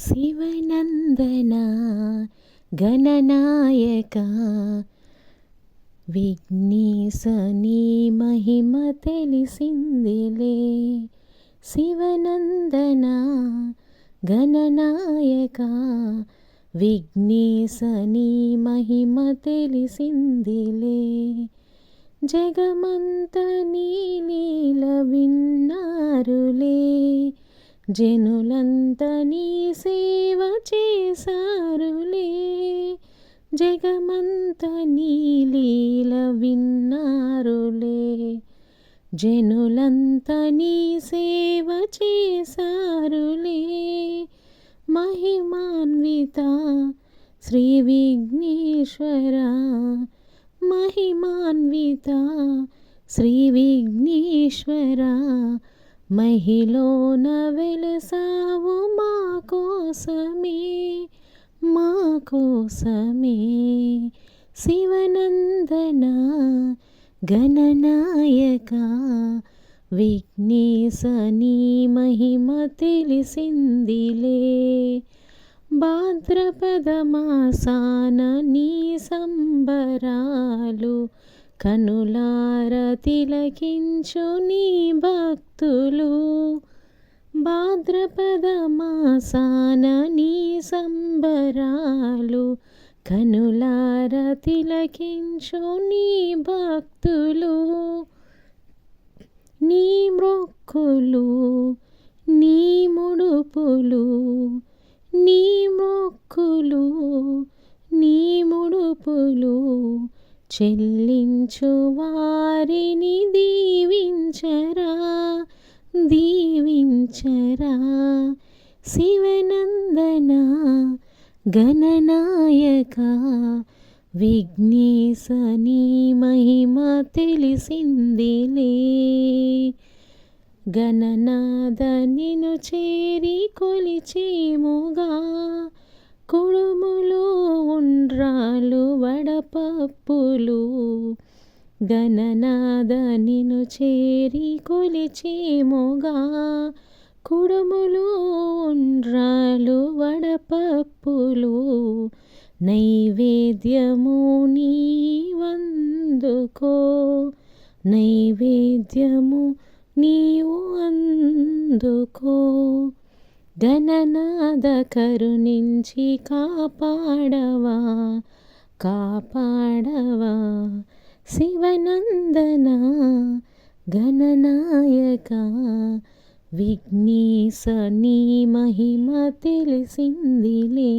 శివనందన గణనాయక విఘ్నేశ నీ మహిమ తెలిసిందిలే. శివనందన గణనాయక విఘ్నేశ నీ మహిమ తెలిసిందిలే. జగమంత నీ లీల విన్నారులే, జనులంత నీ సేవ చేసారులే. జగమంత నీ లీల విన్నారులే, జనులంత నీ సేవ చేసారులే. మహిమాన్విత శ్రీ విఘ్నేశ్వర, మహిమాన్విత శ్రీ విఘ్నేశ్వర, మహిలోన వెలసావు మా కోసమే, మా కోసమే. శివనందన గణనాయక విఘ్నేశ నీ మహిమ తెలిసిందిలే. భాద్రపద మాసాన నీ సంబరాలు కనులార తిలకించు నీ భక్తులు. భాద్రపద మాసాన నీ సంబరాలు కనులార తిలకించు నీ భక్తులు. నీ మొక్కులు నీ ముడుపులు, నీ మొక్కులు నీ ముడుపులు చెల్లించు వారిని దీవించరా, దీవించరా. శివనందన గణనాయక విఘ్నేశ నీ మహిమ తెలిసిందిలే. గణనాథ నిన్ను చేరి కొలిచేముగా, కుడుములు ఉండ్రాలు వడపప్పులు. గణనాథ నిన్ను చేరి కొలిచేముగా, కుడుములు ఉండ్రాలు వడపప్పులు. నైవేద్యము నీవందుకో, నైవేద్యము నీవు అందుకో. గణనాథ కరుణించి కాపాడవా, కాపాడవా. శివనందన గణనాయక విఘ్నేశ నీ మహిమ తెలిసిందిలే.